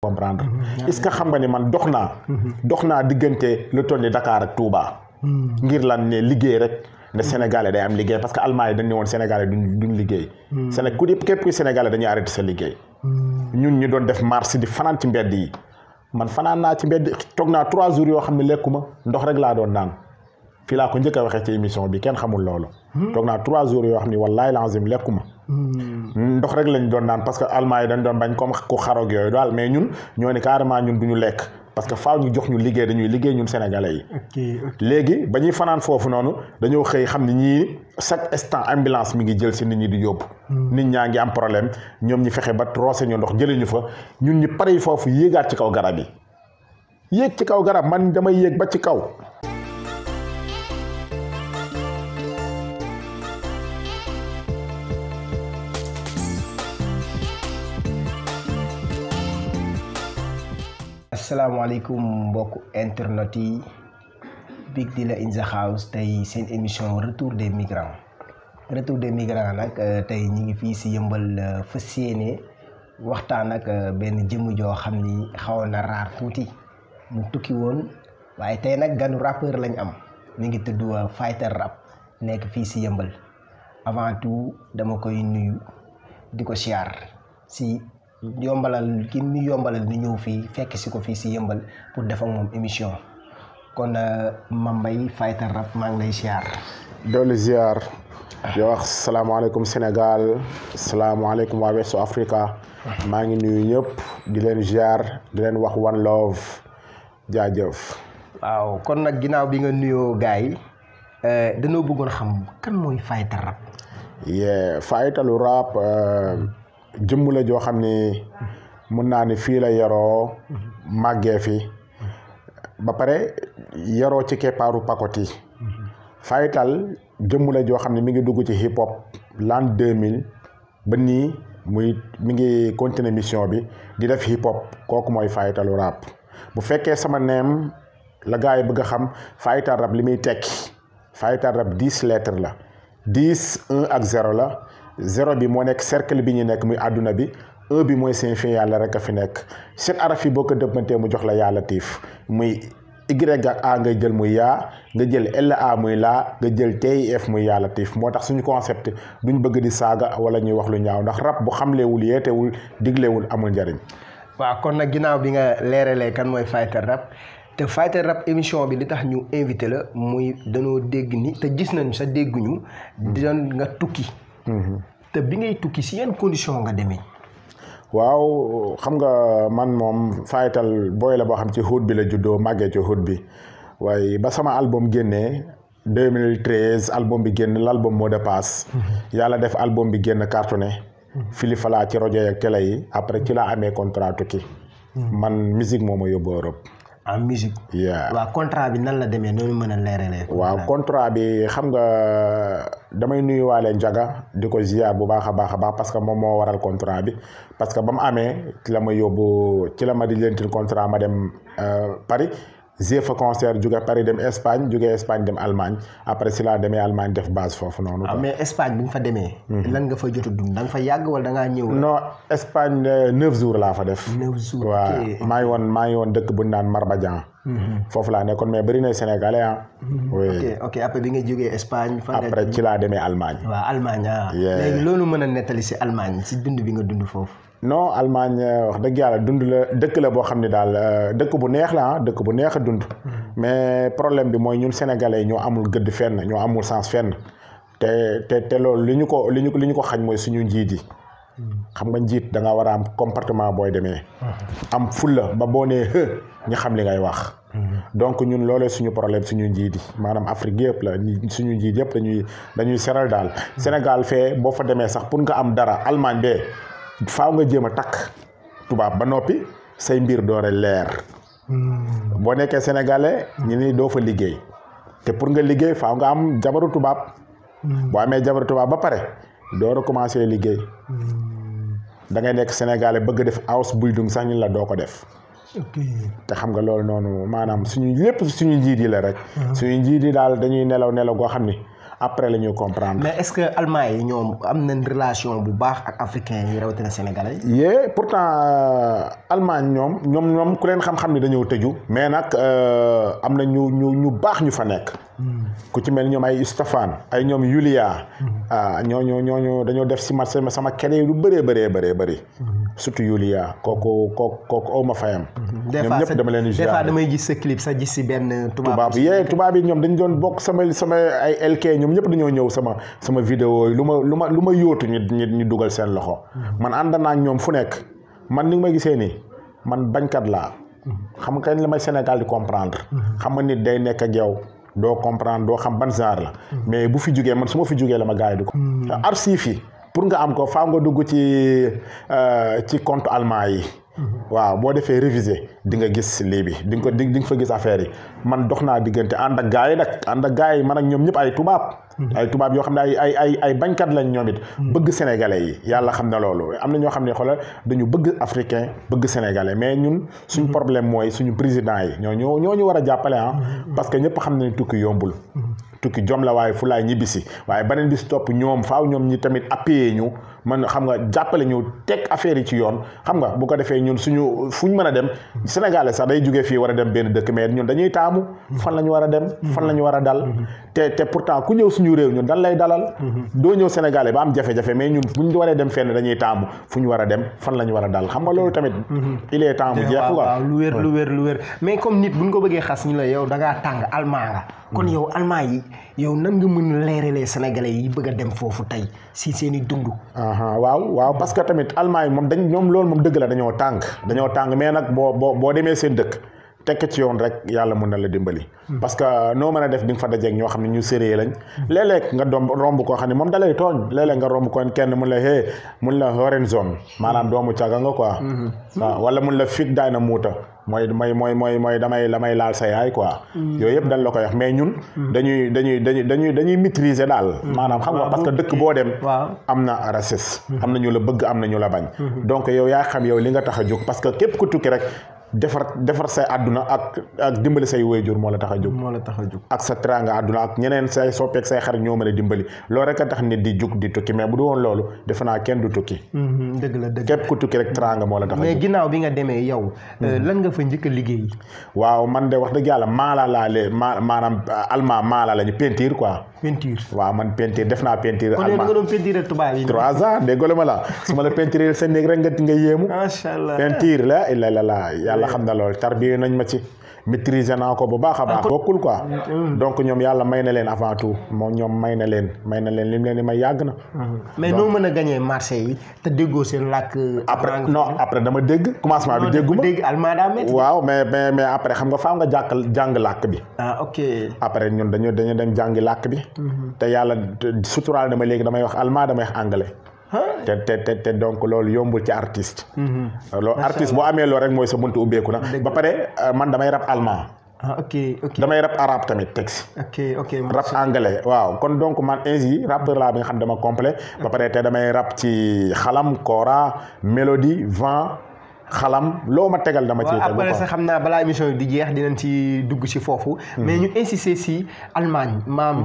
comprendre est-ce que xam nga ni man dox naa diggante lu toll ni Dakar ak Touba ngir lan ne liggéey rek ne Sénégalais day am liggéey parce que Allemagne dañ ne woon Sénégalais duñ liggéey képp ku Sénégalais dañuy arrêté sa liggéey ñun ñu doon def marche di fanaan ci mbedd yi man fanaan naa ci mbedd toog naa 3 jours yoo xam ne lekkuma ndox rek laa doon naan fii laa ko njëkk a waxee ci émission bi kenn xamul loolu toog naa 3 jours yoo xam ne wallaahi lazim lekkuma ndox rek lañ doon naan parce que Allemagne yi dañ doon bañ comme ku xaroog yooyu daal mais ñun ñoo ne carrément ñun duñu lekk parce que faaw ñu jox ñu liggéey dañuy liggéey ñun sénégalais yi léegi ba ñuy fanaan foofu noonu dañoo xëy xam ne ñii chaque instant ambulance mi ngi jël si nit ñi di yóbbu nit ñaa ngi am problème ñoom ñi fexe ba roose ñu ndox jëlee ñu fa ñun ñu pare foofu yéegaat ci kaw garab yi yéeg ci kaw garab man damay yéeg ba ci kaw asalaamaaleykum mbokku internet yi Big Dilla in the house tey seen émission retour des migrants nag tey ñi ngi fii si yëmbal fas yéene waxtaan ak benn jëmm joo xam ni xawoon na raar tuuti mu tukki woon waaye tey nag ganu rappeur lañ am mi ngi tudd Fighter Rap nekk fii si yëmbal avant tout dama koy nuyu di ko siyaar si yombalal ki mi yombalal ni ñëw fii fekk si ko fii si yëmbal pour def ak moom émission kon Mambay Fighter Rap maa ngi lay ziar. doole ziar. di wax salaamaaleykum Sénégal salaamaaleykum waa West Africa maa ngi nuyu ñëpp di leen ziar di leen wax one love jaajëf. waaw kon nag ginnaaw bi nga nuyoo gars yi dañoo bëggoon xam kan mooy Fighter Rap. Fighter Rap. jëmm la joo xam ni mun naa ni fii la yaroo màggee fi ba pare yaroo ci keppaaru pakoti Fighter jëmm la joo xam ne mi ngi dugg ci hip hop l'an 2000 ba nii mi ngi continuer mission bi di def hip hop kooku mooy Fighter Rap bu fekkee sama neem la gars yi bëgg a xam Fighter Rap li muy tekki Fighter Rap 10 lettres la 10 1 ak 0 la 0 bi moo nekk cercle bi ñu nekk muy àdduna bi 1 bi mooy seen fi yàlla rek a fi nekk 7 araf yi boo ko dëppantee mu jox la yàlla tiif muy Y ak A nga jël muy yaa nga jël LA muy laa nga jël TIF muy yàlla tiif moo tax suñu concept duñ bëgg di saaga wala ñuy wax lu ñaaw ndax rap bu xamlewul yeetewul diglewul amul njariñ. waaw kon nag ginnaaw bi nga leeralee kan mooy Fighter Rap te Fighter Rap émission bi li tax ñu invité la muy danoo dégg ni te gis nañu sa dégguñu doon nga tukki. te bi ngay tukki si yan condition nga demee. waaw xam nga man moom Fighter booy la boo xam ci hood bi la juddoo màggee ci hood bi waaye ba sama album génnee 2013 album bi génn l'album mot de passe yàlla def album bi génn cartonné filifalaa ci rajo ak télé yi après ci laa amee contrat tukki man musique moo ma yóbbu Europe. en musique. waaw contrat bi nan la demee noonu mën a leeralee. waaw contrat bi xam nga damay nuyuwaale Njaga di ko ziar bu baax a baax parce que moom moo waral contrat bi parce que ba mu amee ci la ma yóbbu ci la ma di lentil contrat ma dem Paris j'ai fait concert jóge Paris dem Espagne jóge Espagne dem Allemagne après si laa demee Allemagne def base foofu noonu. mais Espagne bi nga fa demee. lan nga fa jot a dund da nga fa yàgg wala da ngaa ñëw. non Espagne 9 jours laa fa def. 9 jours waaw maa ngi woon dëkk bu ñu naan Marbadian. foofu laa nekkoon mais bëri na Sénégalais ah. oui ok après bi nga jógee Espagne. après ci laa demee Allemagne. waaw Allemagne léegi loolu mën a nettali si Allemagne si dund bi nga dund foofu. non Allemagne wax dëgg yàlla dund la dëkk la boo xam ne daal dëkk bu neex la dëkk bu neex a dund mais problème bi mooy ñun sénégalais ñoo amul gëdd fenn ñoo amul sens fenn te loolu li ñu ko xañ mooy suñu njiit yi xam nga njiit da nga war a am comportement booy demee am fulla ba boo nee ñu xam li ngay wax donc ñun loolee suñu problème suñu njiit yi maanaam Afrique yëpp la suñu njiit yëpp dañuy seral daal Sénégal fee boo fa demee sax pour nga am dara Allemagne bee faaw nga jéem a takk tubaab ba noppi say mbir doore leer boo nekkee sénégalais ñu ni doo fa liggéey te pour nga liggéey faaw nga am jabaru tubaab boo amee jabaru tubaab ba pare door a commencé liggéey da ngay nekk sénégalais bëgg def Ausbildung sax ñun la doo ko def te xam nga loolu noonu maanaam suñu lépp suñu njiit yi la rek suñu njiit yi daal dañuy nelaw goo xam ni après la ñuy comprendre. mais est-ce que allemand yi ñoom am nañ relation bu baax ak africain yi rawatina sénégalais yi. yee pourtant Allemagne ñoom ku leen xam-xam ni dañoo tëju. mais nag am na ñu baax ñu fa nekk. ku ci mel ñoom ay Stéphane ay ñoom Yulia. ñooñu dañoo def si sama kere lu bëree bëri. surtout Yulia kooku aw ma fayam. ñoom ñëpp dama leen di. des fois damay gis sa clip sax gis si benn tubaab yi ñoom dañu doon bokk sama ay LK ñoom ñëpp dañoo ñëw sama vidéo yi lu ma yóotu ñu dugal seen loxo. man ànd naa ak ñoom fu nekk man ni nga ma gisee nii man bañkat laa. xam nga kañ la may Sénégal di comprendre. xam nga nit day nekk ak yow doo comprendre doo xam ban genre la. mais bu fi jugee man su ma fi jugee la ma gars yi di ko. archive yi pour nga am ko faaw nga dugg ci compte allemand yi. waaw boo defee réviser di nga gis lii bi di nga fa gis affaire yi man dox naa diggante ànd ak gars yi nag ànd ak gars yi man ak ñoom ñëpp ay tubaab yoo xam ne ay bañkat lañ ñoom it bëgg sénégalais yi yàlla xam ne loolu am na ñoo xam ne xoolal dañu bëgg africain bëgg sénégalais mais ñun suñu problème mooy suñu président yi ñoo ñu war a jàppale parce que ñëpp xam ne tukki yombul tukki jom la waaye fu laay ñibbisi waaye beneen bis topp ñoom faaw ñoom ñi tamit appuyé ñu man xam nga jàppale ñu teg affaire yi ci yoon xam nga bu ko defee ñun suñu fuñ mën a dem sénégalais sax day jógee fii war a dem benn dëkk mais ñun dañuy taamu fan la ñu war a dem fan la ñu war a dal te pourtant ku ñëw suñu réew ñun dan lay dalal doo ñëw sénégalais ba am jafe-jafe mais ñun buñ waree dem fenn dañuy taamu fu ñu war a dem fan la ñu war a dal xam nga loolu tamit il est temps mu jeex quoi lu wér mais comme nit buñ ko bëggee xas ñu la yow da ngaa tàng allemand nga kon yow allemand yi yow nan nga mën a leeralee sénégalais yi bëgg a dem foofu tey si seen i dund. waaw parce que tamit allemand yi moom ñoom loolu moom dëgg la dañoo tàng mais nag boo demee seen dëkk tekk ci yoon rek yàlla mën na la dimbali. parce que noo mën a def di nga fa dajeeg ñoo xam ne ñu sérieux lañ. léeg-léeg nga romb koo xam ne moom dalay tooñ léeg-léeg nga romb ko kenn mun la Horizon maanaam doomu caga nga quoi. waaw wala mun la fig daay na muuta mooy damay laal sa yaay quoi. yooyu yëpp dañ la koy wax mais ñun. dañuy maîtriser daal. maanaam xam nga parce que dëkk boo dem. am na racisme. am na ñu la bëgg am na ñu la bañ. donc yow yaa xam yow li nga tax a jóg parce que képp ku tukki rek. defar say àdduna ak dimbali say waajur moo la tax a jóg ak sa teraanga àdduna ak ñeneen say soppeek say xarit ñoo mën a dimbali loolu rek a tax nit di jug di tukki mais bu du woon loolu defe naa kenn du tukki dëgg la képp ku tukki rek teraanga moo la tax a jóg mais ginnaaw bi nga demee yow lan nga fa njëkk a liggéey waaw man de wax dëgg yàlla maanaam allemand maala la ñu peinture quoi waaw man peinture def naa peinture allemand kon nga doon peinture tubaab yi 3 ans déggoo ma la su ma la peinture sa néeg rek nga yéemu macha allah peinture la yàlla xam na loolu tarbiye nañ ma ci maîtriser naa ko bu baax a baax bokkul quoi donc ñoom yàlla may na leen avant tout moom ñoom may na leen lim leen di may yàgg na mais noo mën a gagné marché yi te déggoo seen làkk après dama dégg commencement bi dégguma dégg allemand daa métti waaw mais après xam nga faaw nga jàng làkk bi ok après ñun dañu dem jàngi làkk bi te yàlla suturaal dama léegi damay wax allemand damay wax anglais te donc loolu yombul ci artiste loolu artiste boo amee loolu rek mooy sa buntu ubbeeku na ba pare man damay rap allemand damay rap arabe tamit texte rap anglais waaw kon donc man ainsi rappeur laa bi nga xam dama complet ba pare te damay rap ci xalam kora mélodie vent xalam loo ma tegal dama ciy tegu après sax xam naa balaa émission di jeex dinañ ci dugg ci foofu mais ñu insister ci Allemagne maam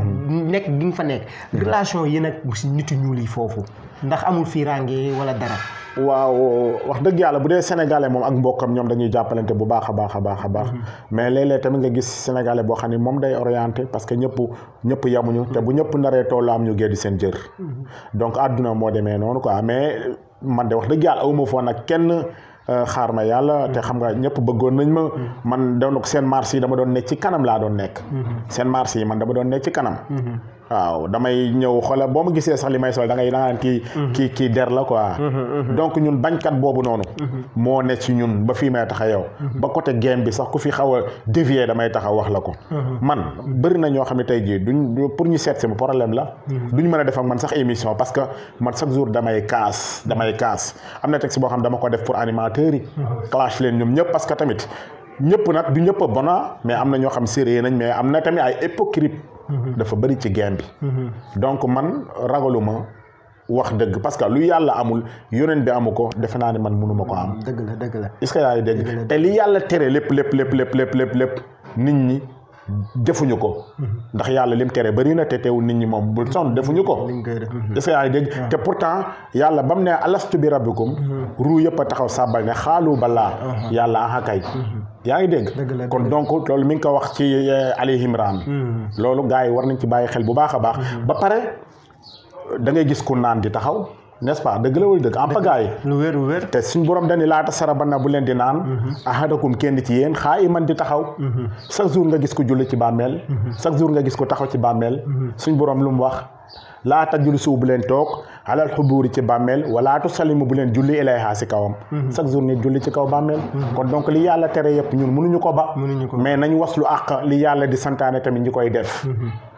nekk gi nga fa nekk relation yi nag ci nitu ñuul yi foofu ndax amul fiiraange wala dara waaw wax dëgg yàlla bu dee sénégalais moom ak mbokkam ñoom dañuy jàppalante bu baax a baax mais léeg-léeg tamit nga gis sénégalais boo xam ne moom day orienté parce que ñëpp yamuñu te bu ñëpp naree toll am ñu geddi seen jër donc àdduna moo demee noonu quoi mais man de wax dëgg yàlla awuma foo nag kenn xaar ma yàlla te xam nga ñëpp bëggoon nañ ma man doon seen marché yi dama doon nekk ci kanam laa doon nekk seen marché yi man dama doon nekk ci kanam waaw damay ñëw xoolal boo ma gisee sax li may sol da ngay naan kii der la quoi donc ñun bañkat boobu noonu moo ne ci ñun ba fii may tax a yow ba côté game bi sax ku fi xaw a dévier damay taxaw wax la ko man bëri na ñoo xam ne tey jii duñ pour ñu seet sama problème la duñ mën a def ak man sax émission parce que man chaque jour damay kaas am na texte boo xam dama ko def pour animateurs yi clash leen ñoom ñëpp parce que tamit ñëpp nag du ñëpp a bona mais am na ñoo xam sérieux nañ mais am na tamit ay hypocrite dafa bëri ci game bi donc man ragaluma wax dëgg parce que lu yàlla amul yonent bi amu ko defe naa ne man mënuma ko am dëgg la est-ce que yaa ngi dégg te li yàlla tere lépp nit ñi defuñu ko ndax yàlla lim tere bëri na te teewul nit ñi moom bul sonn defuñu ko est-ce que yaa ngi dégg te pourtant yàlla ba mu ne alastu bi rabbikum ruu yëpp a taxaw sàbbal ne xaalu balaa yàlla aha kay yaa ngi dégg kon donc loolu mi ngi ko wax ci Ali Imran loolu gars yi war nañ ci bàyyi xel bu baax a baax ba pare da ngay gis ku naan di taxaw n'est-ce pas dëgg la wala dëgg am pagaay lu wér te suñ borom dañu laata sarabanna bu leen di naan ahadakum kenn ci yéen xaa iman di taxaw chaque jour nga gis ko julli ci bàmmeel chaque jour nga gis ko taxaw ci bàmmeel suñ borom lu mu wax laata julli suuf bu leen toog alal xubuuri ci bàmmeel walaatu salimu bu leen julli ilayha si kawam chaque jour nit julli ci kaw bàmmeel kon donc li yàlla tere yëpp ñun mënuñu ko ba mais nañ waslu àq li yàlla di santaane tamit ñi koy def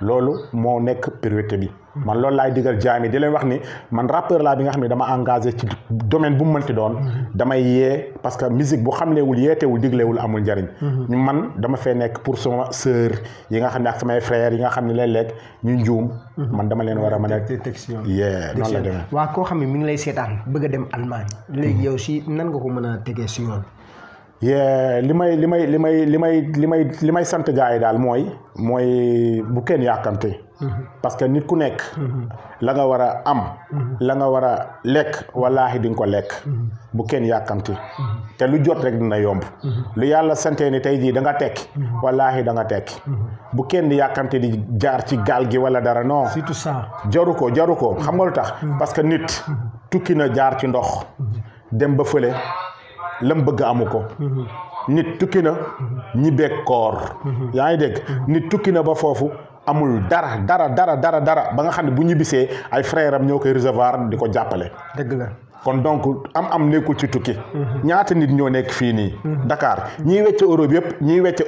loolu moo nekk priorité bi man loolu laay digal jaami di leen wax ni man rappeur laa bi nga xam ne dama engagé ci domaine bu mu mënti doon damay yee parce que musique bu xamleewul yeetewul diglewul amul njariñ man dama fee nekk pour sama sœur yi nga xam ne ak samay frères yi nga xam ne léeg-léeg ñu njuum man dama leen war a mën a noonu la demee waa koo xam ne mi ngi lay seetaan bëgg a dem Allemagne léegi yow si nan nga ko mën a tegee si yoon li may sant gars yi daal mooy bu kenn yàkkamte parce que nit ku nekk la nga war a am la nga war a lekk wallaahi di nga ko lekk bu kenn yàkkamte te lu jot rek dina yomb lu yàlla santee ni tey jii da nga tekki wallaahi da nga tekki bu kenn yàkkamte di jaar ci gaal gi wala dara non surtout ça jaru ko xam nga lu tax parce que nit tukki na jaar ci ndox dem ba fële lam bëgg amu ko nit tukki na ñibbeeg koor yaa ngi dégg nit tukki na ba foofu amul dara ba nga xam ne bu ñibbisee ay frère am ñoo koy recevoir di ko jàppale dëgg la kon donc am nekkul ci tukki ñaata nit ñoo nekk fii nii Dakar ñiy wecc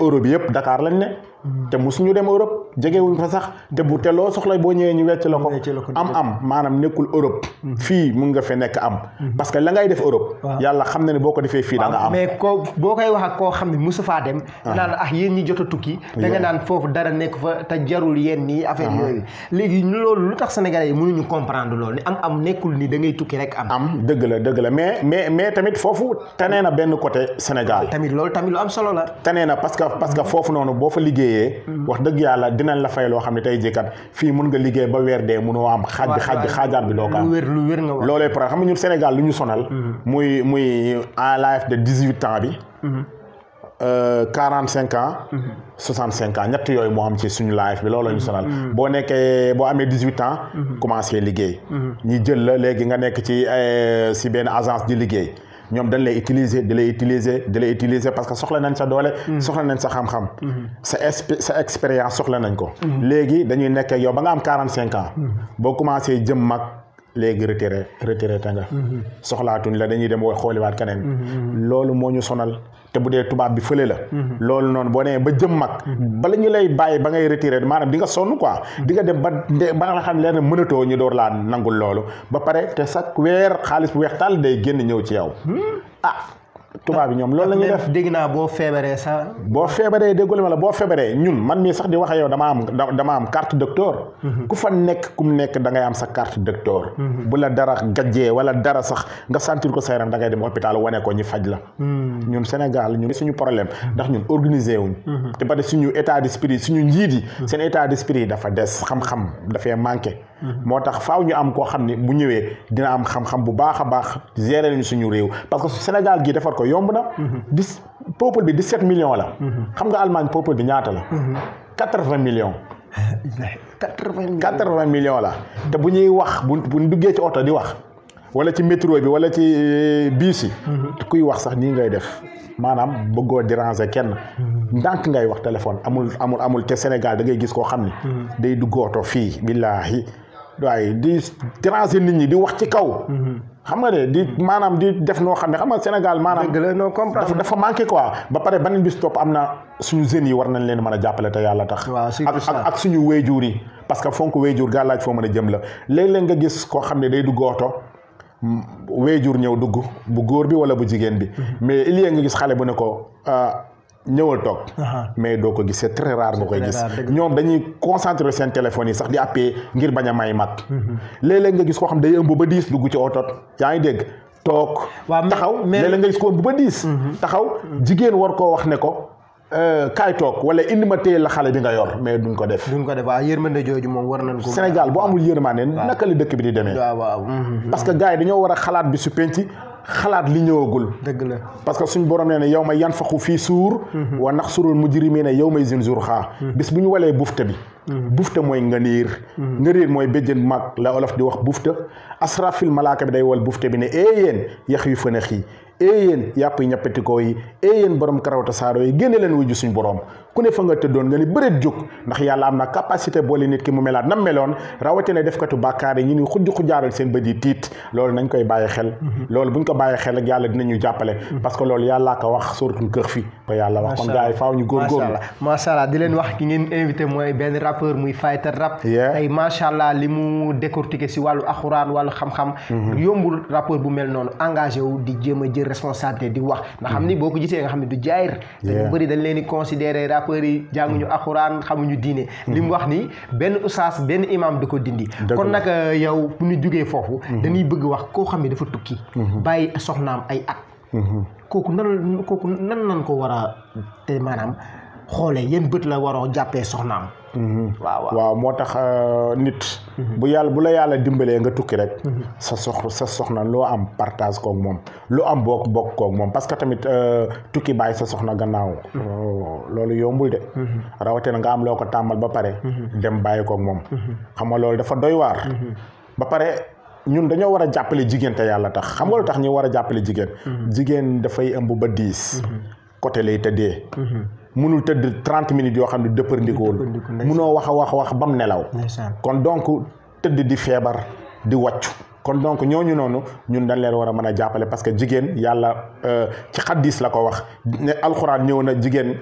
Europe yëpp Dakar lañ ne te musuñu dem Europe jegewuñ fa sax te loo soxla boo ñëwee ñu wecc la ko am maanaam nekkul Europe fii mun nga fe nekk am parce que la ngay def Europe yàlla xam na ne boo ko defee fii da nga am mais boo koy wax ak koo xam ne musu faa dem naan yéen ñi jot a tukki da nga naan foofu dara nekk fa te jarul yéen nii affaire yooyu léegi loolu lu tax sénégalais yi mënuñu comprendre loolu ni am nekkul ni da ngay tukki rek am dëgg la mais tamit foofu tanee na benn côté Sénégal tamit loolu tamit lu am solo la tanee na parce que foofu noonu boo fa liggéeyee wax dëgg yàlla dinañ la fay loo xam ne tey jëkkat fii mun nga liggéey ba weer dee munoo am xaajaat bi doo ko am lu wér nga wax loolee problème xam nga ñun Sénégal lu ñu sonal muy en l'âge de 18 ans bi 45 ans 65 ans ñett yooyu moo am ci suñu life bi loolu la ñu sonal boo amee 18 ans commencé liggéey ñi jël la léegi nga nekk ci benn agence di liggéey ñoom dañ lay utiliser parce que soxla nañ sa doole soxla nañ sa xam-xam sa expérience soxla nañ ko léegi dañuy nekk yow ba nga am 45 ans boo commencé jëm mag léegi retraité nga soxlaatuñ la dañuy dem xooliwaat keneen loolu moo ñu sonal te bu dee tubaab bi fële la loolu noonu boo nee ba jëm mag bala ñu lay bàyyi ba ngay retiré maanaam di nga sonn quoi di nga dem ba nga xam leen mënatoo ñu door laa nangul loolu ba pare te chaque weer xaalis bu weex taal day génn ñëw ci yow tubaab bi ñoom loolu la ñuy def dégg naa boo feebaree sax déggul ma la boo feebaree ñun man mii sax di wax yow dama am carte docteur ku fa nekk kum nekk da ngay am sa carte docteur bu la dara gajjee wala dara sax nga sentir ko sa yaram da ngay dem hôpital wane ko ñi faj la ñun Sénégal ñun suñu problème ndax ñun organisé wuñ te ba de suñu état d'esprit suñu njiit yi seen état d'esprit dafa des xam-xam dafay manqué moo tax faaw ñu am koo xam ne bu ñëwee dina am xam-xam bu baax a baax gérer lañu suñu réew parce que Sénégal gi defar ko yomb na peuple bi 17 millions la xam nga Allemagne peuple bi ñaata la 80 millions 80 millions la te bu ñuy wax bu duggee ci oto di wax wala ci métro bi wala ci bus yi kuy wax sax nii ngay def maanaam bëggoo déranger kenn ndànk ngay wax téléphone amul te Sénégal da ngay gis koo xam ne day dugg oto fii billaahi waaye di déranger nit ñi di wax ci kaw xam nga de maanaam di def noo xam ne xam nga Sénégal maanaam dafa manqué quoi ba pare beneen bis topp am na suñu jeunes yi war nañ leen mën a jàppale te yàlla tax ak suñu wéyjur yi parce que fonk wéyjur gàllaaj foo mën a jëm la léeg-léeg nga gis koo xam ne day dugg oto wéyjur ñëw dugg bu góor bi wala bu jigéen bi mais il y a nga gis xale bu ne ko ñëwal toog mais doo ko gis c'est très rare nga koy gis ñoom dañuy concentrer seen téléphone yi sax di appee ngir bañ a may mag léeg-léeg nga gis koo xam day ëmb ba 10 dugg ci oto yaa ngi dégg toog taxaw léeg-léeg nga gis ko ëmb ba 10 taxaw jigéen war koo wax ne ko kaay toog wala indi ma téye la xale bi nga yor mais duñ ko def. waaw yërmande jooju moom war nañ ko. Sénégal bu amul yërmande naka la dëkk bi di demee. waaw parce que gars yi dañoo war a xalaat bi su penc xalaat li ñëwagul. dëgg la parce que suñ borom nee na yow ma yan faxu fii suur. wa nax surul mujrimiina yow may zin jour xaa. bis bu ñu walee bufte bi. bufte mooy ngëniir. ngëniir mooy béjjën mag la olof di wax bufte. asrafil malaaka bi day wal bufte bi ne yéen yax yu fënax yi yéen yàpp yi ñappatikoo yi yéen borom karawata saaro yi génne leen wuju suñ borom ku ne fa nga tëddoon nga ni bëreet jóg ndax yàlla am na capacité boole nit ki mu melaat nam meloon rawatina defkatu bàkkaar yi ñu ni xujj xujjaaral seen bët yi tiit loolu nañ koy bàyyi xel loolu buñ ko bàyyi xel ak yàlla dinañu jàppale parce que loolu yàllaa ko wax suratul Kahf ko yàlla wax kon gars yi faaw ñu góorgóorlu macha allah di leen wax ki ngeen invité mooy benn rappeur muy Fighter Rap tey macha allah li mu décortiqué si wàllu alxuraan wàllu xam-xam yombul rappeur bu mel noonu engagé wu di jéem a jël responsabilité di wax nga xam ni boo ko gisee nga xam ne du jaayir dañu bëri dañ leen di considéré rappeurs yi jànguñu alxuraan xamuñu diine li mu wax ni benn ustaas benn imam da ko dindi kon nag yow bu ñu jugee foofu dañuy bëgg wax koo xam ne dafa tukki bàyyi soxnaam ay at kooku nan ko war a te maanaam xoolee yéen bët la waroo jàppee soxnaam waaw moo tax nit bu la yàlla dimbalee nga tukki rek sa soxna loo am partage koog moom lu am bokk koog moom parce que tamit tukki bàyyi sa soxna gannaaw loolu yombul de rawatina nga am loo ko tàmmal ba pare dem bàyyi koog moom xam nga loolu dafa doy waar ba pare ñun dañoo war a jàppale jigéen te yàlla tax xam nga lu tax ñu war a jàppale jigéen dafay ëmb ba 10 côté lay tëddee munul tëdd 30 minutes yoo xam ne dëppandikool munoo wax ba mu nelaw kon donc tëdd di feebar di wàccu kon donc ñooñu noonu ñun dañ leen war a mën a jàppale parce que jigéen yàlla ci xaddis la ko wax ne alxuraan ñëw na jigéen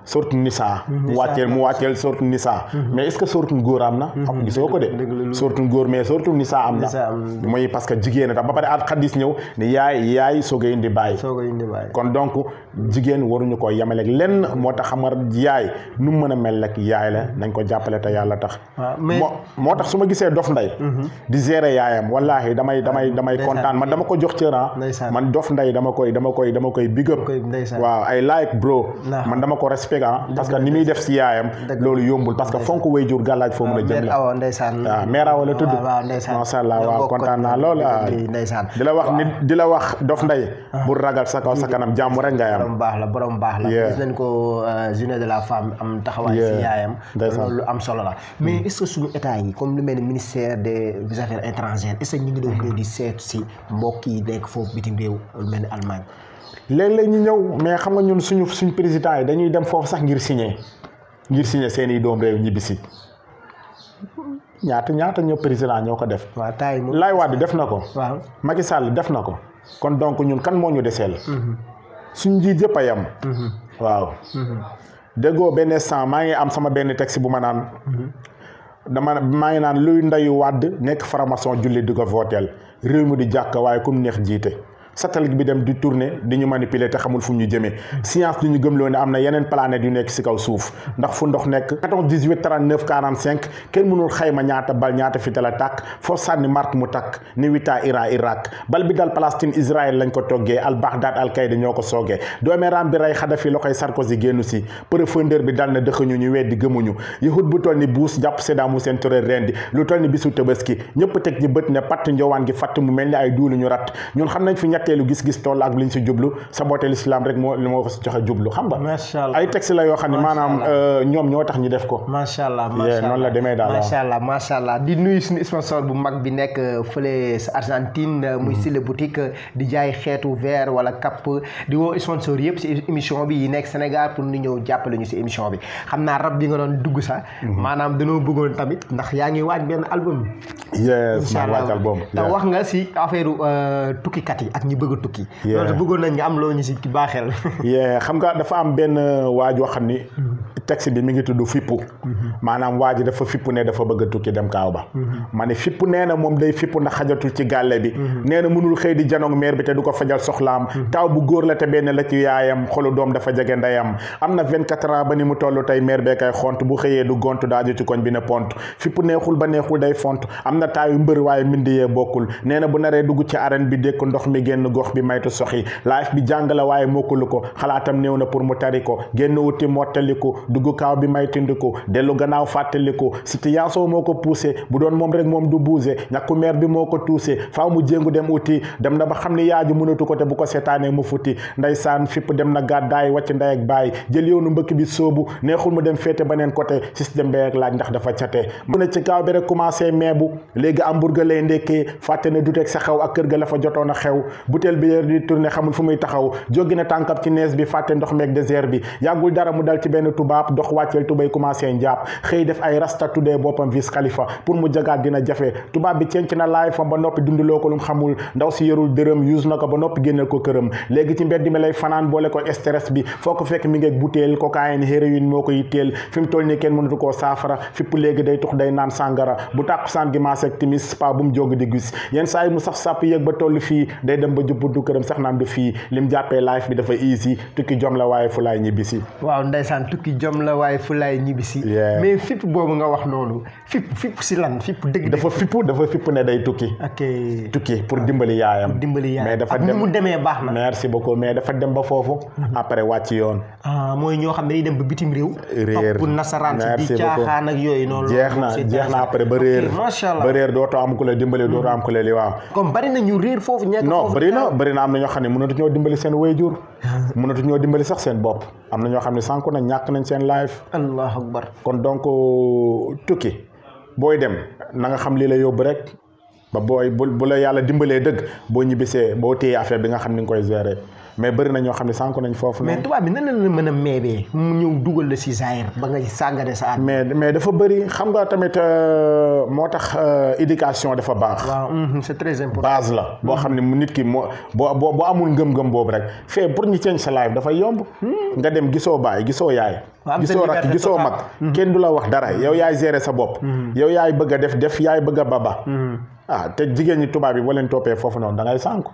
sortu Nisa mu wàcceel sortu Nisa mais est-ce que sortu góor am na gisoo ko de sortu góor mais sortu Nisa am na mooy parce que jigéen a tax ba pare at xaddis ñëw ne yaay soog a indi bàyyi kon donc jigéen waruñu ko yemaleeg lenn moo tax xam nga yaay nu mu mën a mel rek yaay la nañ ko jàppale te yàlla tax moo tax su ma gisee Dof Ndeye di gérer yaayam wallaahi damay kontaan man dama ko jox cëran man Dof Ndeye dama koy big up waaw ay like bro man dama ko respect parce que ni muy def si yaayam loolu yombul parce que fonk way jur gàllaaj foo mën a jëm la waaw mère Awa la tudd masha Allah waaw kontaan naa lool di la wax Dof Ndeye bu ragal sa kaw sa kanam jàmm rek ngay am borom baax la gis nañ ko journée de la femme am taxawaay si yaayam loolu lu am solo la mais est-ce que suñu état yi comme lu mel ni ministère des affaires étrangères est-ce que ñu ngi doon ñëw di seet si mbokk yi nekk foofu bitim réew lu mel ni Allemagne léeg-léeg ñu ñëw mais xam nga ñun suñ président yi dañuy dem foofu sax ngir signer seeni doom réew ñibbisi ñaata ñoo président ñoo ko def Laay Wade def na ko Macky Sall def na ko kon donc ñun kan moo ñu deseel suñ njiit yëpp a yem waaw déggoo benn instant maa ngi am sama benn texte bu ma naan maa ngi naan luy ndeyu Wade nekk faramason julli di ko vooteel réew mi di jàkk waaye comme neex jiite satellite bi dem di tourner di ñu manipuler te xamul fu ñu jëmee science di ñu gëmloo ne am na yeneen planète yu nekk ci kaw suuf ndax fu ndox nekk 14 18 39 45 kenn mënul xayma ñaata bal ñaata fital a tàkk foo sànni marque mu takk ni witaa Irak bal bi dal Palestine Israël lañ ko toggee al Baghdad al Qaïda ñoo ko soogee doomeeraam bi rey Xadafi loxoy Sarkozy génnu si profondeur bi dal na dëxëñu ñu weddi gëmuñu yahut bu toll ni buus jàpp Saddam Hussein Touré rendi lu toll ni bisu Tabaski ñëpp teg ñi bët ne patt njowaan gi fatt mu mel ni ay duulu ñu rat ñun xam nañ fi ñetteelu gis-gis toll ak liñ si jublu saboté l'islam rek moo ko si joxe jublu xam nga ay texte la yoo xam ne maanaam ñoom ñoo tax ñu def ko macha allah noonu la demee daal macha allah di nuyu suñu sponsor bu mag bi nekk fële sa Argentine muy Sile boutique di jaay xeetu verre wala cap di woo sponsor yëpp si émission bi yi nekk Sénégal pour ñu ñëw jàppale ñu si émission bi xam naa rab bi nga doon dugg sax maanaam dañoo bëggoon tamit ndax yaa ngi waaj benn album maa waaj album te wax nga si affaire tukkikat yi ak ñi bëgg a tukki loolu bëggoon nañ nga am loo ñu si baaxeel xam nga dafa am benn waajoo xam ni texte bi mi ngi tudd fippu maanaam waa ji dafa fippu ne dafa bëgg a tukki dem kaaw ba ma ne fippu nee na moom day fippu ndax xajatul ci gàlle bi nee na mënul xëy di janoog maire bi te du ko fajal soxlaam taw bu góor la te benn la ci yaayam xolu doom dafa jege ndeyam am na 24 ans ba ni mu toll tey maire bee kay xont bu xëyee du gont daaju ci koñ bi ne pont fippu neexul ba neexul day font am na taayu mbër waaye mbindi yee bokkul nee na bu naree dugg ci arène bi dékk ndox mi génn gox bi maytu soxi life bi jàng la waaye mokkulu ko xalaatam néew na pour mu tari ko génn wuti mottaliku dugg kaaw bi may tindiku dellu gannaaw fàttaliku situation moo ko poussé bu doon moom rek moom du bougé ñàkku maire bi moo ko tuusé faaw mu jéngu dem uti dem na ba xam ni yaaju mënatu ko te bu ko seetaanee mu futti ndeysaan fipp dem na gàddaay wàcc ndey ak baay jël yoonu mbëkk bi soobu neexul mu dem féete beneen côté système bi rek laaj ndax dafa cate mu ne ci kaaw bi rek commencé meebu léegi hamburger lay ndekkee fàtte ne du teg sa xew ak kër ga la fa jotoon a xew butéel bi di tourné xamul fu muy taxaw jógi na tànkab ci nees bi fàtte ndox meeg désert bi yàggul dara mu dal ci benn tubaab dox wàcceel tubay commencé njàpp xëy def ay rasta tuddee boppam vice xalifa pour mu jagaat dina jafe tubaab bi cenc na laay fam ba noppi dunduloo ko lu mu xamul ndaw si yorul dërëm use na ko ba noppi génneel ko këram léegi ci mbedd mi lay fanaan boole ko stress bi foo ko fekk mi ngeeg butéel cocaïne héroïne moo ko yitteel fi mu toll nii kenn mënatu koo saafara fipp léegi day tux day naan sàngara bu tàkkusaan gi maaseeg timis pa bu mu jóg di gis yenn saa yi mu saf sàpp yéeg ba toll fii day dem ba jub du këram sax naan du fii lim jàppee life bi dafa easy tukki jom la waaye fu laay ñibbisi waaw ndeysaan tukki jom la waaye fu laay ñibbisi mais fipp boobu nga wax noonu fipp si lan fipp dëgg dafa fipp ne day tukki tukki pour dimbali yaayam mais dafa dem mu demee baax na merci beaucoup mais dafa dem ba foofu après wàcc yoon mooy ñoo xam ne day dem ba bitim réew réer pour nasaraan si di caaxaan ak yooyu noonu jeex na après ba réer macha allah ba réer dootoo am ku la dimbali dootoo am ku la li waaw comme bari na ñu réer foofu ñekk non bari na am na ñoo xam ne mënatu ñoo dimbali seen waajur mënatu ñoo dimbali sax seen bopp am na ñoo xam ne sànku na ñàkk nañ seen life allahu akbar kon donc tukki booy dem na nga xam lii la yóbbu rek ba booy bu la yàlla dimbalee dëgg boo ñibbisee boo téye affaire bi nga xam ni nga koy gérer mais bëri na ñoo xam ne sànku nañ foofu. mais tubaab bi nan la mën a meebee mu ñëw dugal la si zaahir ba nga sàggane sa at. mais dafa bëri xam nga tamit moo tax éducation dafa baax. waaw c'est très important. base la boo xam ne mu nit ki boo amul ngëm-ngëm boobu rek fee pour ñu change sa life dafay yomb. nga dem gisoo baay gisoo yaay. gisoo rakk gisoo mag. kenn du la wax dara yow yaay gérer sa bopp. yow yaay bëgg a def yaay bëgg a baba. te jigéen ñi tubaab yi boo leen toppee foofu noonu da ngay sànku.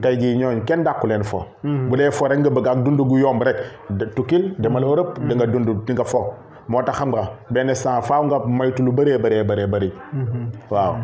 tey jii ñooñu kenn dàqu leen fo. bu dee fo rek nga bëgg ak dund gu yomb rek tukkil demal Europe di nga dund di nga fo. moo tax xam nga benn sang faaw nga moytu lu bëree. waaw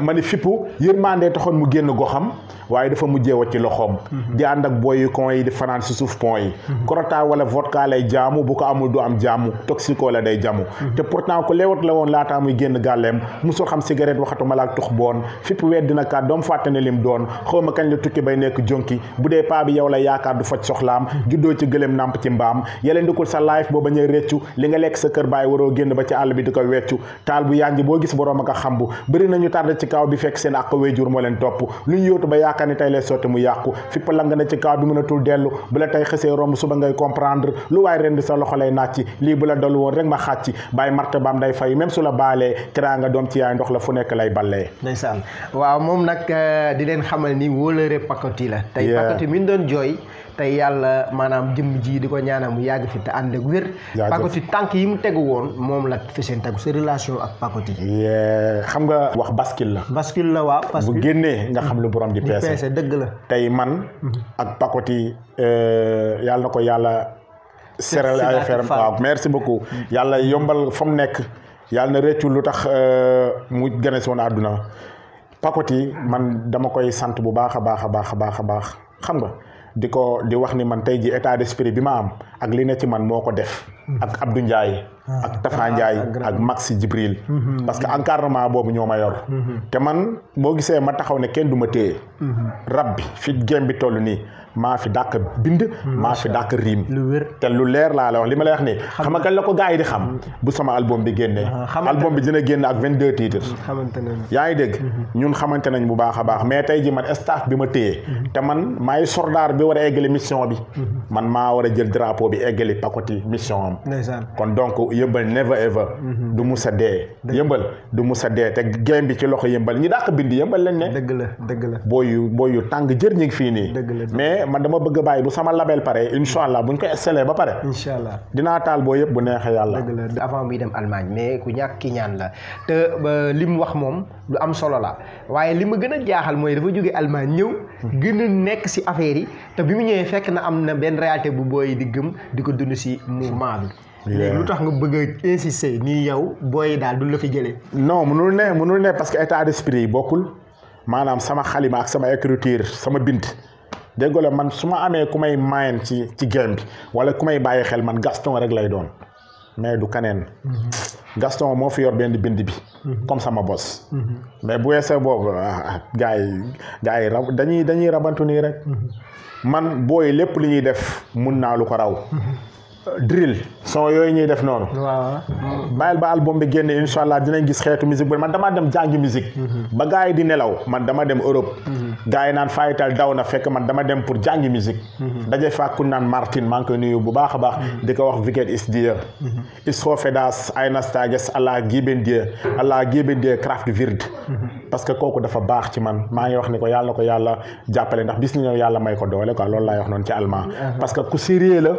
ma ni fippu yërmande taxoon mu génn goxam waaye dafa mujjee wacc ci loxoom. di ànd ak boy yu kon yi di fanaan si suuf pont yi. korota wala vodka lay jaamu bu ko amul du am jaamu toxico la day jamu. te pourtant ku lewat la woon laataa muy génn gàlleem musul xam cigarette waxatuma la ak tux boon fippu weddi na kat doom fàtte ne lim doon xaw ma kañ la tukki bay nekk jonki bu dee paa bi yow la yaakaar du faj soxlaam juddoo ci gëlëm nàmp ci mbaam yàlla ndikul sa life boo bañ a réccu li nga lekk sa kër baay waroo génn ba ci àll bi di ko weccu taal bu yànji boo gis boroom ak a xambu bëri nañu tardé ci kaw bi fekk seen àq wéjur moo leen topp lu ñu yóotu ba yaakaar ni tey lay sotti mu yàqu fipp lang na ci kaw bi mënatul dellu bu la tey xësee romb suba ngay comprendre lu waay rend sa loxo lay nàcc lii bu la dollu woon rek ma xàcc bàyyi marte baam day fay même su la baalee kiraa nga doom ci yaay ndox la fu nekk lay ballee ndeysaan waaw moom nag di leen xamal ni wóolëre Pakoti la tey Pakoti mi doon jooy tey yàlla maanaam jëmm ji di ko ñaanal mu yàgg fi te ànd ak wér. Pakoti tànk yi mu tegu woon moom la fi seen tegu sa relation ak Pakoti. xam nga wax bascule la. bascule la waaw. bu génnee nga xam lu borom di peese dëgg la. tey man ak Pakoti yàlla na ko yàlla. seral ay affaire waaw merci beaucoup. yàlla yombal fa mu nekk yàlla na réccu lu tax mu gane si woon àdduna Pakoti man dama koy sant bu baax a baax xam nga. di wax ni man tey ji état d'esprit bi ma am ak li ne ci man moo ko def ak Abdou Ndiaye ak Tafa Ndiaye ak Maxi Jibril parce que encadrement boobu ñoo ma yor te man boo gisee ma taxaw ne kenn du ma téye rab bi fi gém bi toll nii maa fi dàq bind maa fi dàq riim te lu leer laa la wax li ma lay wax nii xam nga kañ la ko gars yi di xam bu sama album bi génnee album bi dina génn ak 22 titres yaa ngi dégg ñun xamante nañ bu baax a baax mais tey ji man staff bi ma téye te man maay soldat bi war a eggali mission bi man maa war a jël drapeau bi eggali Pakoti mission am kon donc yëmbal never ever du musa dee yëmbal du musa dee te game bi ci loxo yëmbal ñi dàq bind yëmbal lañ ne dëgg la booyu tàng jër ñi ngi fii nii mais man dama bëgg a bàyyi bu sama label pare incha allah buñ ko installé ba pare. incha allah dinaa taal boo yëpp bu neexee yàlla. dëgg la avant muy dem Allemagne mais ku ñàkk ki ñaan la te li mu wax moom lu am solo la waaye li ma gën a jaaxal mooy dafa jóge Allemagne ñëw gën a nekk si affaire yi te bi mu ñëwee fekk na am na benn réalité bu booy di gëm di ko dund si mouvement bi. léegi lu tax nga bëgg a insister nii yow booy daal du la fi jëlee. non mënul ne parce que état d'esprit yi bokkul maanaam sama xalima ak sama écriture sama bind déggoo la man su ma amee ku may mayen ci game bi wala ku may bàyyi xel man Gaston rek lay doon mais du kaneen Gaston moo fi yor benn bind bi comme sama boss mais bu weesoo boobu gars yi dañuy rabantu nii rek man booy lépp li ñuy def mun naa lu ko raw drill son yooyu ñuy def noonu. waaw. bàyyil ba album bi génne incha allah dinañ gis xeetu musique bu man damaa dem jàngi musique. ba gars yi di nelaw man dama dem Europe. gars yi naan fayital daw na fekk man dama dem pour jàngi musique. daje fa ku naan Martin maa ngi koy nuyu bu baax a baax. di ko wax Wicked is dear. is hofedas eines Tages Allah geben dir Kraft wird. parce que kooku dafa baax ci man maa ngi wax ni ko yàlla na ko yàlla jàppale ndax bis ni ñëw yàlla may ko doole quoi loolu laay wax noonu ci allemand. parce que ku sérieux la.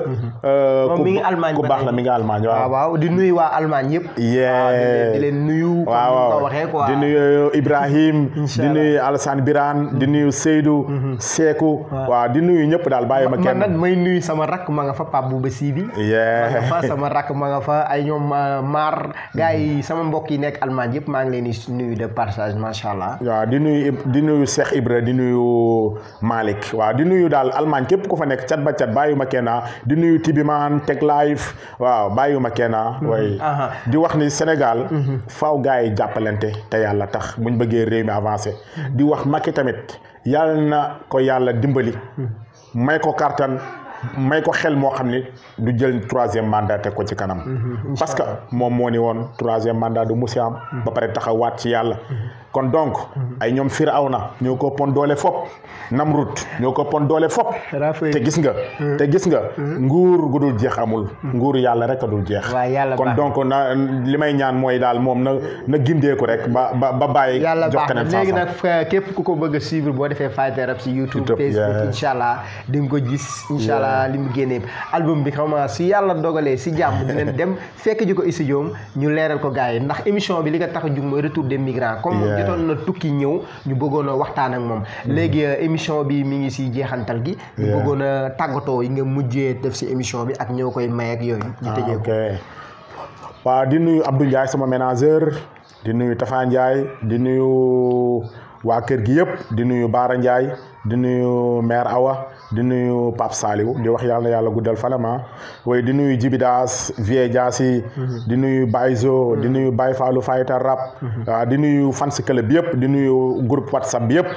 mi ngi Allemagne ku baax la mi ngi Allemagne waaw di nuyu waa Allemagne yëpp. di leen nuyu. waaw di nuyu Ibrahim. di nuyu Alassane Birane. di nuyu Seydou. Seeku. waaw di nuyu ñëpp daal bàyyi ma kenn. man nag may nuyu sama rakk ma nga fa Pape Bouba Sibi. ma nga fa sama rakk ma nga fa ay ñoom Mar. gars yi sama mbokk yi nekk Allemagne yëpp maa ngi leen di nuyu de passage macha allah. waaw di nuyu Cheikh Ibra di nuyu Malick waaw di nuyu daal Allemagne képp ku fa nekk cat ba cat bàyyi ma kenn di nuyu Tibiman Tech Life waaw bàyyiwuma kenn way di wax ni Sénégal faaw gars yi jàppalante te yàlla tax buñ bëggee réew mi avancé di wax Macky tamit yàlla na ko yàlla dimbali may ko kartan may ko xel moo xam ni du jël 3e mandat teg ko ci kanam parce que moom moo ni woon 3e mandat du musi am ba pare taxawaat ci yàlla kon donc ay ñoom Firawna ñoo ko pon doole fop Namrut ñoo ko pon doole fop te gis nga nguur gu dul jeex amul nguur yàlla rek a dul jeex kon donc na li may ñaan mooy daal moom na gindeeku rek ba bàyyi jox keneen léegi nag képp ku ko bëgg a suivre boo defee Fighter Rap si YouTube Facebook incha allah di nga ko gis incha allah li mu génnee album bi xam nga si yàlla dogalee si jàmm dinañ dem fekk ji ko studio ñu leeral ko gars yi ndax émission bi li nga tax a jug mooy retour des migrants comme jotoon na tukki ñëw ñu bëggoon a waxtaan ak moom léegi émission bi mi ngi si jeexantal gi ñu bëggoon a tàggatoo yi nga mujjee def si émission bi ak ñoo koy may ak yooyu ñu tëjee ko waaw di nuyu Abdou Ndiaye sama ménageur di nuyu Tafa Ndiaye di nuyu waa kër gi yëpp di nuyu Baara Ndiaye di nuyu mère Awa di nuyu Pape Saliou di wax yàlla na yàlla guddal fanama waaye di nuyu Jibidaas Vie Diassi di nuyu Bayzo di nuyu Baye Fallou Fighter Rap waaw di nuyu fans club yëpp di nuyu groupe WhatsApp bi yëpp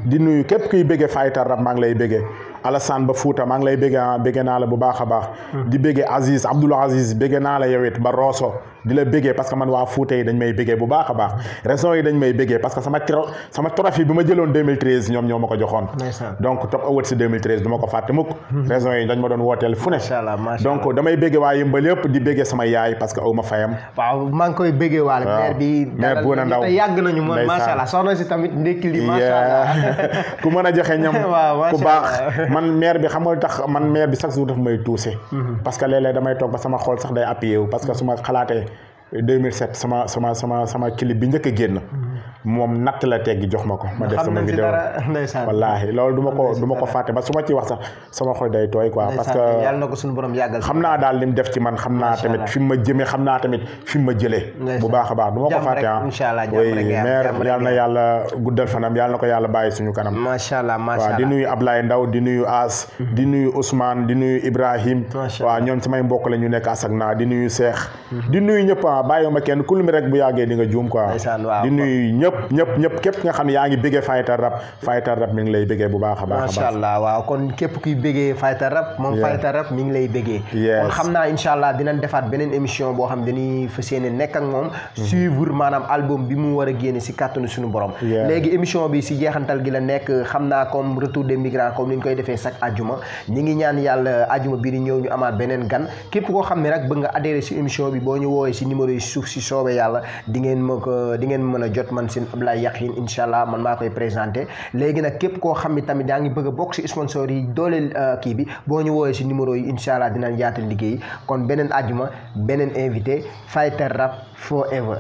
di nuyu képp kuy bëggee Fighter Rap maa ngi lay bëggee Alassane ba Fouta maa ngi lay bëggee naa la bu baax a baax di bëggee Aziz Abdoul Aziz bëggee naa la yow it ba Rosso di la bëggee parce que man waa Fouta yi dañ may bëggee bu baax a baax raison yi dañ may bëggee parce que sama trophée bi ma jëloon 2013 ñoo ma ko joxoon donc Top Awards si 2013 du ma ko fàtte mukk raison yi dañ ma doon wooteel fu ne donc damay bëggee waa Yëmbal yëpp di bëggee sama yaay parce que aw ma fayam waaw maa ngi koy bëggee waale mère bu na ndaw yàgg nañu moom macha allah soxna si tamit ndekki li macha allah ku mën a joxe ñam ku baax man mère bi xam nga tax man mère bi chaque jour daf may tuuse parce que léeg-léeg damay toog ba sama xol sax day appuyé wu parce que su ma xalaatee 2007 sama clip bi njëkk a génn moom natt la teggi jox ma ko ma def sama vidéo wallaahi loolu du ma ko fàtte ba su ma ci wax sax sama xol day tooy quoi parce que yàlla na ko suñu borom yàggal xam naa daal li mu def ci man xam naa tamit fi mu ma jëmee xam naa tamit fi mu ma jëlee bu baax a baax du ma ko fàtte mère yàlla na yàlla guddal fanam yàlla na ko yàlla bàyyi suñu kanam macha allah waaw di nuyu Ablaye Ndaw di nuyu As di nuyu Ousmane di nuyu Ibrahim waaw ñoom samay mbokk la ñu nekk asak naa di nuyu Cheikh di nuyu ñëpp bàyyiwuma kenn ku mi rek bu yàggee di nga juum quoi di nuyu ñëpp képp nga xam ne yaa ngi bëggee Fighter Rap mi ngi lay bëggee bu baax a baax macha allah waaw kon képp kuy bëggee Fighter Rap moom Fighter Rap mi ngi lay bëggee kon xam naa incha allah dinañ defaat beneen émission boo xam dañuy fas yéene nekk ak moom suivre maanaam album bi mu war a génne si kàttanu suñu borom léegi émission bi si jeexantal gi la nekk xam naa comme retour des migrants comme ni ñu koy defee chaque ajuma ñi ngi ñaan yàlla ajuma bi di ñëw ñu amaat beneen gan képp koo xam ne rek bëgg nga adhéré si émission bi boo ñu woowee si numéro yi suuf si soobee yàlla di ngeen mën a jot man si seen Ablaye Yakhine incha allah man maa koy présenté léegi nag képp koo xam ne tamit yaa ngi bëgg a bokk si sponsor yi dooleel kii bi boo ñu woowee si numéro yi incha allah dinañ yaatal liggéey kon beneen àjjuma beneen invité Fighter Rap forever.